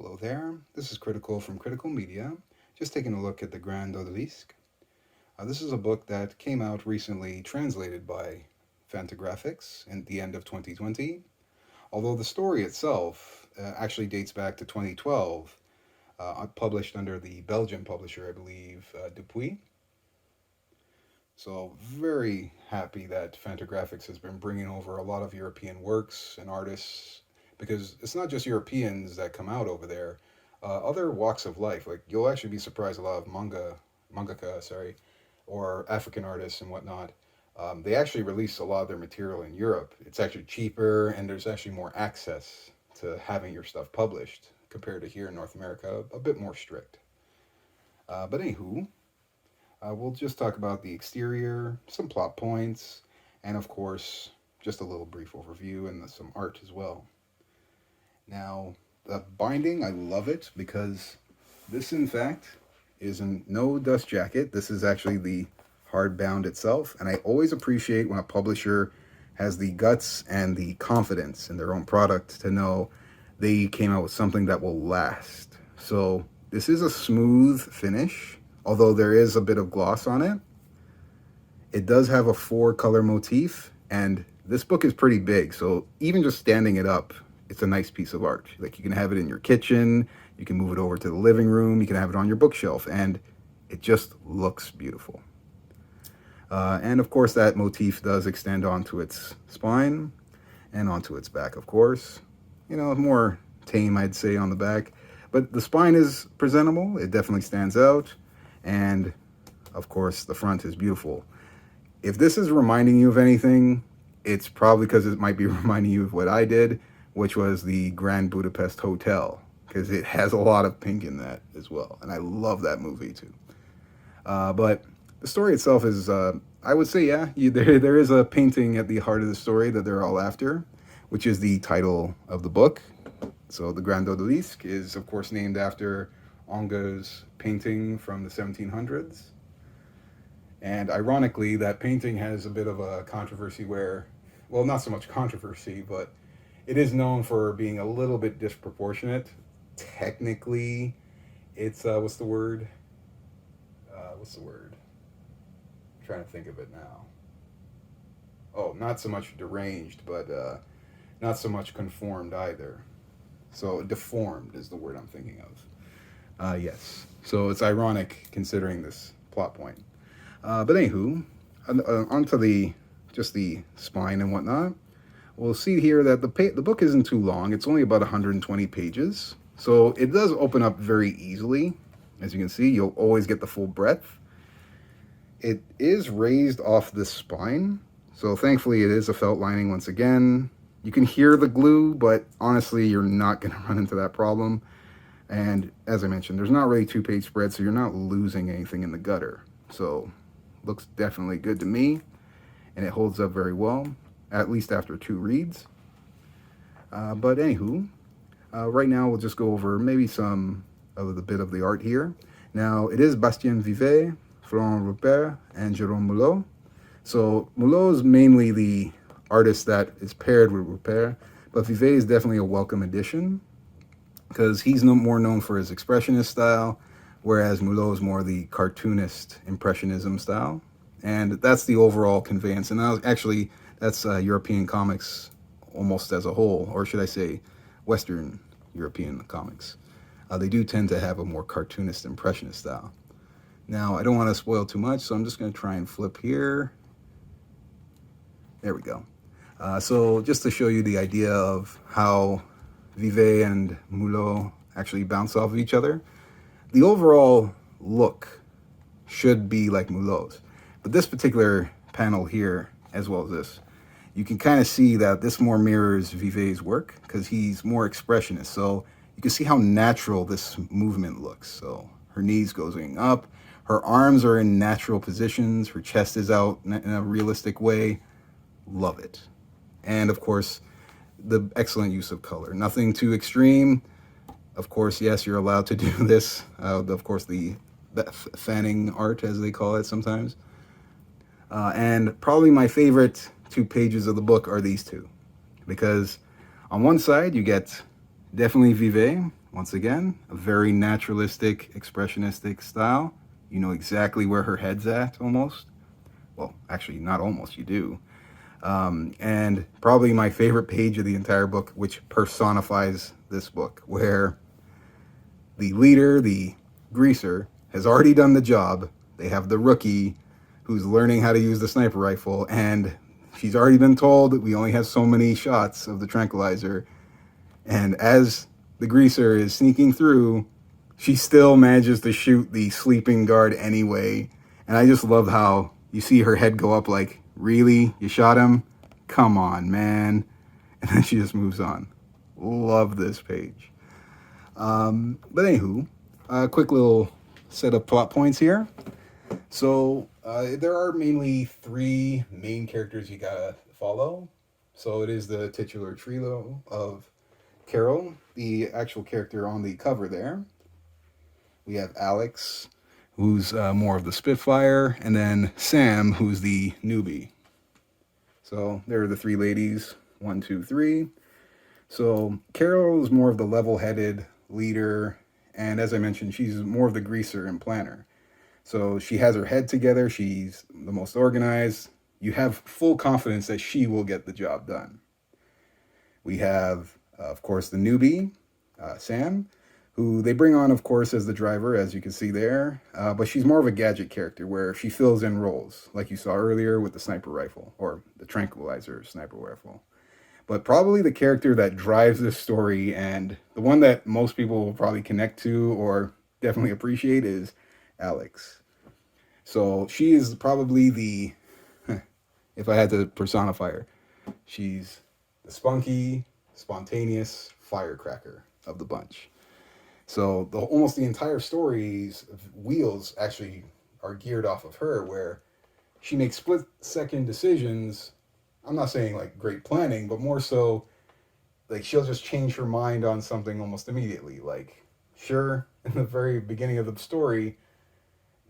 Hello there, this is Critical from Critical Media, just taking a look at the Grande Odalisque. This is a book that came out recently, translated by Fantagraphics at the end of 2020, although the story itself actually dates back to 2012, published under the Belgian publisher, I believe, Dupuis. So, very happy that Fantagraphics has been bringing over a lot of European works and artists because it's not just Europeans that come out over there. Other walks of life, like you'll actually be surprised, a lot of mangaka, sorry, or African artists and whatnot. They actually release a lot of their material in Europe. It's actually cheaper, and there's actually more access to having your stuff published compared to here in North America, a bit more strict. But anywho, we'll just talk about the exterior, some plot points, and of course, just a little brief overview and some art as well. Now, the binding, I love it because this, in fact, is no dust jacket. This is actually the hardbound itself, and I always appreciate when a publisher has the guts and the confidence in their own product to know they came out with something that will last. So this is a smooth finish, although there is a bit of gloss on it. It does have a 4-color motif, and this book is pretty big, so even just standing it up, it's a nice piece of art. Like, you can have it in your kitchen, you can move it over to the living room, you can have it on your bookshelf, and it just looks beautiful. And of course, that motif does extend onto its spine and onto its back, of course. You know, more tame, I'd say, on the back. But the spine is presentable, it definitely stands out, and of course, the front is beautiful. If this is reminding you of anything, it's probably because it might be reminding you of what I did, which was the Grand Budapest Hotel, because it has a lot of pink in that as well. And I love that movie too. But the story itself is, I would say, yeah, there is a painting at the heart of the story that they're all after, which is the title of the book. So the Grande Odalisque is, of course, named after Ingres' painting from the 1700s. And ironically, that painting has a bit of a controversy where, well, not so much controversy, but it is known for being a little bit disproportionate. Technically, it's, what's the word? I'm trying to think of it now. Oh, not so much deranged, but not so much conformed either. So deformed is the word I'm thinking of. Yes. So it's ironic considering this plot point. But anywho, onto just the spine and whatnot. We'll see here that the book isn't too long. It's only about 120 pages. So it does open up very easily. As you can see, you'll always get the full breadth. It is raised off the spine. So thankfully it is a felt lining once again. You can hear the glue, but honestly, you're not going to run into that problem. And as I mentioned, there's not really 2-page spread, so you're not losing anything in the gutter. So looks definitely good to me, and it holds up very well, at least after 2 reads. But anywho, right now we'll just go over maybe some of the bit of the art here. Now, it is Bastien Vives, Florent Ruppert, and Jérôme Mulot. So Mulot is mainly the artist that is paired with Ruppert, but Vives is definitely a welcome addition because he's more known for his expressionist style, whereas Mulot is more the cartoonist impressionism style. And that's the overall conveyance. And actually, that's European comics almost as a whole, or should I say Western European comics. They do tend to have a more cartoonist impressionist style. Now, I don't want to spoil too much, so I'm just going to try and flip here. There we go. So just to show you the idea of how Vives and Mulot actually bounce off of each other, the overall look should be like Mulot's. But this particular panel here, as well as this, you can kind of see that this more mirrors Vives' work because he's more expressionist. So you can see how natural this movement looks. So her knees going up, her arms are in natural positions, her chest is out in a realistic way. Love it. And of course, the excellent use of color. Nothing too extreme. Of course, yes, you're allowed to do this. Of course, the fanning art, as they call it sometimes. And probably my favorite 2 pages of the book are these two. Because on one side, you get definitely Vives once again, a very naturalistic, expressionistic style. You know exactly where her head's at almost. Well, actually, not almost, you do. And probably my favorite page of the entire book, which personifies this book, where the leader, the greaser, has already done the job. They have the rookie who's learning how to use the sniper rifle, and she's already been told that we only have so many shots of the tranquilizer. And as the greaser is sneaking through, she still manages to shoot the sleeping guard anyway. And I just love how you see her head go up like, really? You shot him? Come on, man. And then she just moves on. Love this page. But anywho, a quick little set of plot points here. So there are mainly three main characters you gotta follow. So it is the titular trio of Carol, the actual character on the cover there. We have Alex, who's more of the Spitfire, and then Sam, who's the newbie. So there are the three ladies, 1, 2, 3. So Carol is more of the level-headed leader, and as I mentioned, she's more of the greaser and planner. So she has her head together, she's the most organized. You have full confidence that she will get the job done. We have, of course, the newbie, Sam, who they bring on, of course, as the driver, as you can see there. But she's more of a gadget character where she fills in roles, like you saw earlier with the sniper rifle, or the tranquilizer sniper rifle. But probably the character that drives this story, and the one that most people will probably connect to or definitely appreciate, is Alex. So she is probably the, if I had to personify her, she's the spunky, spontaneous firecracker of the bunch. So almost the entire story's wheels actually are geared off of her, where she makes split-second decisions. I'm not saying like great planning, but more so like she'll just change her mind on something almost immediately. Like, sure, in the very beginning of the story,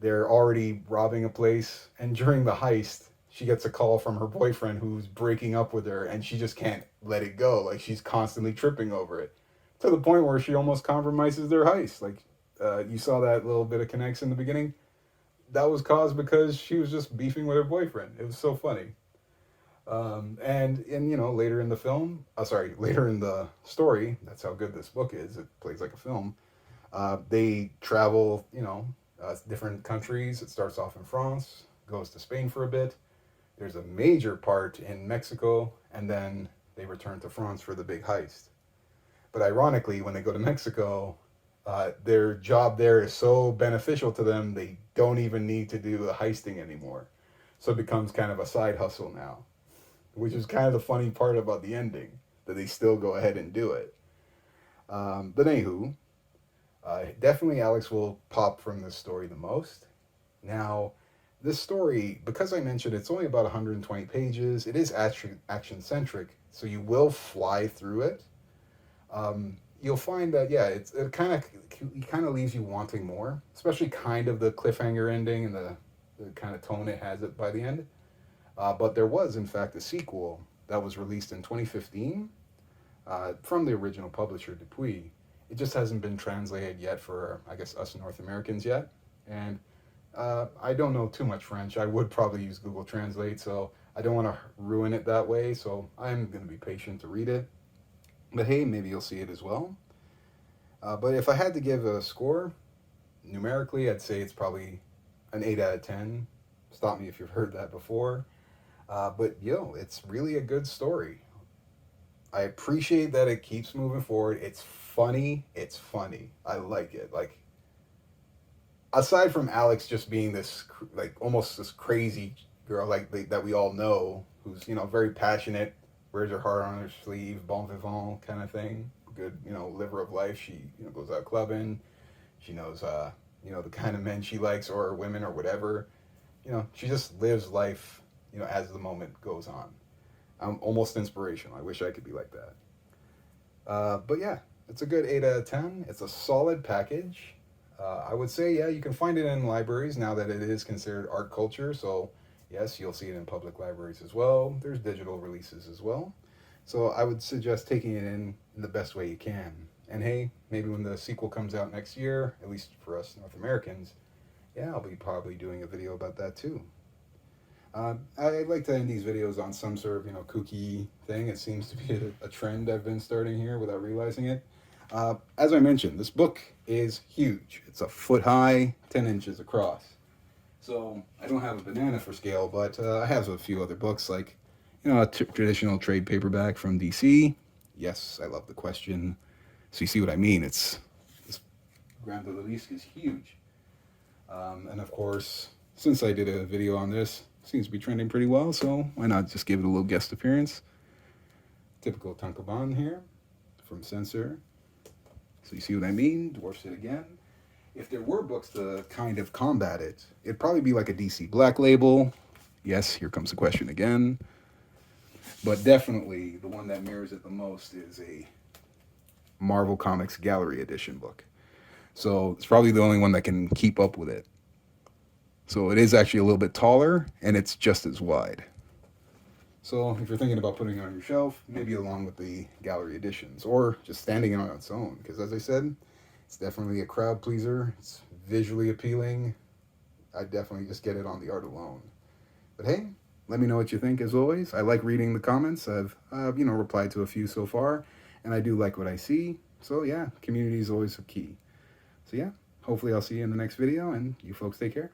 they're already robbing a place, and during the heist, she gets a call from her boyfriend who's breaking up with her, and she just can't let it go. Like, she's constantly tripping over it, to the point where she almost compromises their heist. Like, you saw that little bit of connection in the beginning. That was caused because she was just beefing with her boyfriend. It was so funny. And you know, later in the film, later in the story, that's how good this book is. It plays like a film. They travel, different countries. It starts off in France, goes to Spain for a bit. There's a major part in Mexico, and then they return to France for the big heist. But ironically, when they go to Mexico, their job there is so beneficial to them, they don't even need to do the heisting anymore. So it becomes kind of a side hustle now, which is kind of the funny part about the ending, that they still go ahead and do it. But anywho, definitely Alex will pop from this story the most. Now, this story, because I mentioned it's only about 120 pages, it is action-centric, so you will fly through it. You'll find that, yeah, it kind of leaves you wanting more, especially kind of the cliffhanger ending and the kind of tone it has it by the end. But there was, in fact, a sequel that was released in 2015 from the original publisher, Dupuis. It just hasn't been translated yet for, I guess, us North Americans yet. And I don't know too much French. I would probably use Google Translate, so I don't want to ruin it that way. So I'm going to be patient to read it. But hey, maybe you'll see it as well. But if I had to give a score, numerically, I'd say it's probably an 8 out of 10. Stop me if you've heard that before. But it's really a good story. I appreciate that it keeps moving forward. It's funny. I like it. Like, aside from Alex just being this, like, almost this crazy girl, like, that we all know, who's, very passionate, wears her heart on her sleeve, bon vivant kind of thing, good, liver of life. She, goes out clubbing. She knows, the kind of men she likes, or women, or whatever. She just lives life, as the moment goes on. I'm almost inspirational. I wish I could be like that. But yeah, it's a good 8 out of 10. It's a solid package. I would say, yeah, you can find it in libraries now that it is considered art culture. So yes, you'll see it in public libraries as well. There's digital releases as well. So I would suggest taking it in the best way you can. And hey, maybe when the sequel comes out next year, at least for us North Americans, yeah, I'll be probably doing a video about that too. I like to end these videos on some sort of, kooky thing. It seems to be a trend I've been starting here without realizing it. As I mentioned, this book is huge. It's a foot high, 10 inches across. So I don't have a banana for scale, but I have a few other books, like, a traditional trade paperback from DC. Yes, I love the question. So you see what I mean? This Grande Odalisque is huge. And of course, since I did a video on this, it seems to be trending pretty well, so why not just give it a little guest appearance? Typical Tankoban here from Censor. So you see what I mean? Dwarfs it again. If there were books to kind of combat it, it'd probably be like a DC Black Label. Yes, here comes the question again. But definitely the one that mirrors it the most is a Marvel Comics Gallery Edition book. So it's probably the only one that can keep up with it. So it is actually a little bit taller, and it's just as wide. So if you're thinking about putting it on your shelf, maybe along with the gallery editions, or just standing on its own, because as I said, it's definitely a crowd pleaser. It's visually appealing. I definitely just get it on the art alone. But hey, let me know what you think. As always, I like reading the comments. I've replied to a few so far, and I do like what I see. So yeah, community is always a key. So yeah, hopefully I'll see you in the next video, and you folks take care.